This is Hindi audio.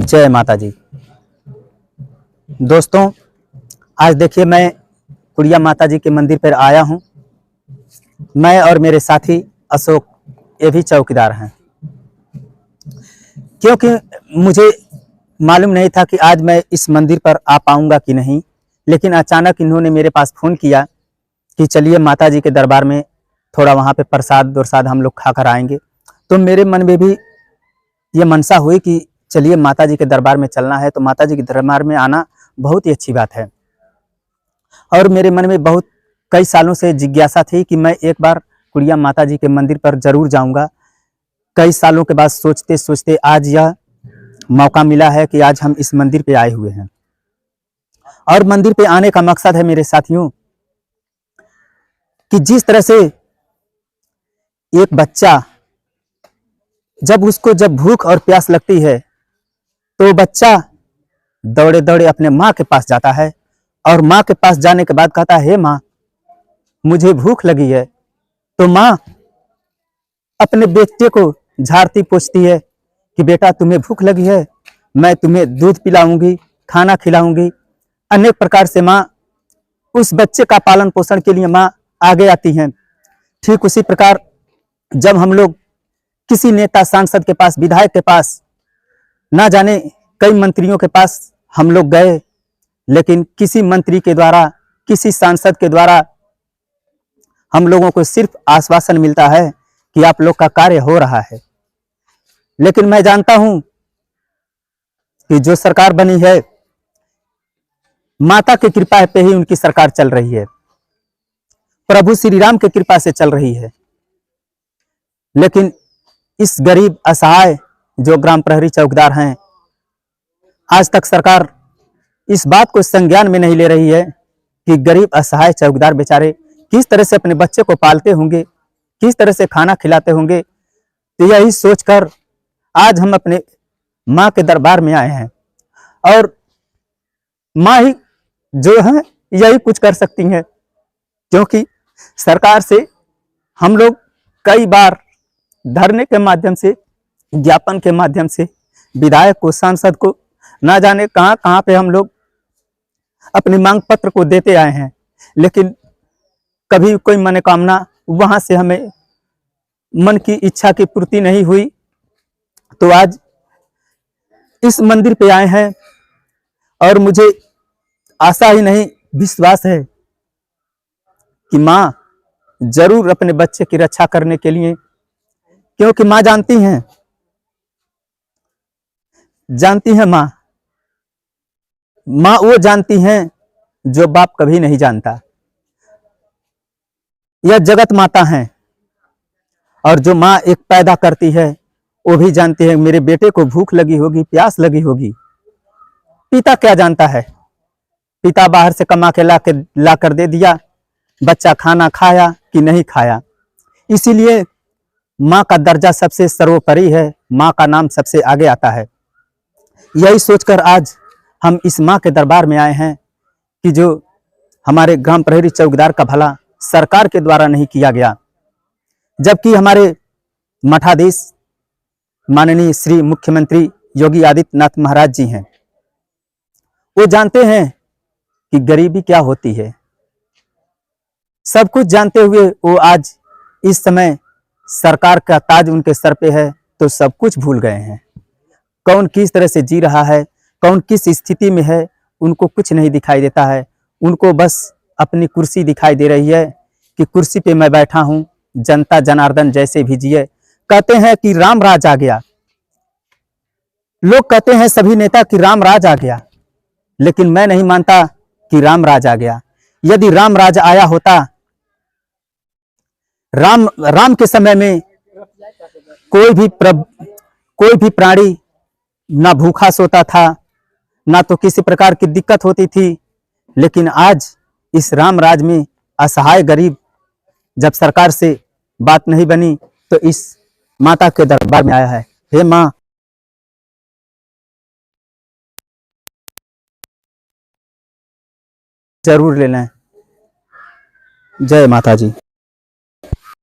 जय माता जी। दोस्तों, आज देखिए मैं कुड़िया माता जी के मंदिर पर आया हूँ। मैं और मेरे साथी अशोक ये भी चौकीदार हैं, क्योंकि मुझे मालूम नहीं था कि आज मैं इस मंदिर पर आ पाऊंगा कि नहीं। लेकिन अचानक इन्होंने मेरे पास फ़ोन किया कि चलिए माता जी के दरबार में थोड़ा वहाँ पे प्रसाद वरसाद हम लोग खाकर आएंगे। तो मेरे मन में भी ये मनसा हुई कि चलिए माता जी के दरबार में चलना है। तो माता जी के दरबार में आना बहुत ही अच्छी बात है, और मेरे मन में बहुत कई सालों से जिज्ञासा थी कि मैं एक बार कुड़िया माता जी के मंदिर पर जरूर जाऊंगा। कई सालों के बाद सोचते सोचते आज यह मौका मिला है कि आज हम इस मंदिर पे आए हुए हैं। और मंदिर पे आने का मकसद है मेरे साथियों कि जिस तरह से एक बच्चा जब भूख और प्यास लगती है तो बच्चा दौड़े दौड़े अपने माँ के पास जाता है, और माँ के पास जाने के बाद कहता है, हे माँ मुझे भूख लगी है। तो माँ अपने बेटे को झाड़ती पोछती है कि बेटा तुम्हें भूख लगी है, मैं तुम्हें दूध पिलाऊंगी, खाना खिलाऊंगी। अनेक प्रकार से माँ उस बच्चे का पालन पोषण के लिए माँ आगे आती हैं। ठीक उसी प्रकार जब हम लोग किसी नेता सांसद के पास, विधायक के पास, ना जाने कई मंत्रियों के पास हम लोग गए, लेकिन किसी मंत्री के द्वारा, किसी सांसद के द्वारा हम लोगों को सिर्फ आश्वासन मिलता है कि आप लोग का कार्य हो रहा है। लेकिन मैं जानता हूं कि जो सरकार बनी है, माता की कृपा पे ही उनकी सरकार चल रही है, प्रभु श्री राम की कृपा से चल रही है। लेकिन इस गरीब असहाय जो ग्राम प्रहरी चौकीदार हैं, आज तक सरकार इस बात को संज्ञान में नहीं ले रही है कि गरीब असहाय चौकीदार बेचारे किस तरह से अपने बच्चे को पालते होंगे, किस तरह से खाना खिलाते होंगे। तो यही सोचकर आज हम अपने माँ के दरबार में आए हैं, और माँ ही जो है यही कुछ कर सकती हैं, क्योंकि सरकार से हम लोग कई बार धरने के माध्यम से, ज्ञापन के माध्यम से विधायक को, सांसद को, ना जाने कहां कहां पे हम लोग अपनी मांग पत्र को देते आए हैं, लेकिन कभी कोई मनोकामना वहां से हमें मन की इच्छा की पूर्ति नहीं हुई। तो आज इस मंदिर पे आए हैं, और मुझे आशा ही नहीं, विश्वास है कि माँ जरूर अपने बच्चे की रक्षा करने के लिए, क्योंकि माँ जानती हैं माँ वो जानती हैं जो बाप कभी नहीं जानता। यह जगत माता हैं, और जो माँ एक पैदा करती है वो भी जानती है मेरे बेटे को भूख लगी होगी, प्यास लगी होगी। पिता क्या जानता है, पिता बाहर से कमा के ला कर दे दिया, बच्चा खाना खाया कि नहीं खाया। इसीलिए माँ का दर्जा सबसे सर्वोपरि है, माँ का नाम सबसे आगे आता है। यही सोचकर आज हम इस माँ के दरबार में आए हैं कि जो हमारे ग्राम प्रहरी चौकीदार का भला सरकार के द्वारा नहीं किया गया, जबकि हमारे मठाधीश माननीय श्री मुख्यमंत्री योगी आदित्यनाथ महाराज जी हैं। वो जानते हैं कि गरीबी क्या होती है, सब कुछ जानते हुए वो आज इस समय सरकार का ताज उनके सर पे है, तो सब कुछ भूल गए हैं। कौन किस तरह से जी रहा है, कौन किस स्थिति में है, उनको कुछ नहीं दिखाई देता है। उनको बस अपनी कुर्सी दिखाई दे रही है कि कुर्सी पे मैं बैठा हूं, जनता जनार्दन जैसे भी जिए। कहते हैं कि राम राज आ गया, लोग कहते हैं सभी नेता कि राम राज आ गया, लेकिन मैं नहीं मानता कि राम राज आ गया। यदि राम राज आया होता, राम के समय में कोई भी प्राणी ना भूखा सोता था, ना तो किसी प्रकार की दिक्कत होती थी। लेकिन आज इस राम राज में असहाय गरीब जब सरकार से बात नहीं बनी, तो इस माता के दरबार में आया है। हे माँ, जरूर ले लें। जय माता जी।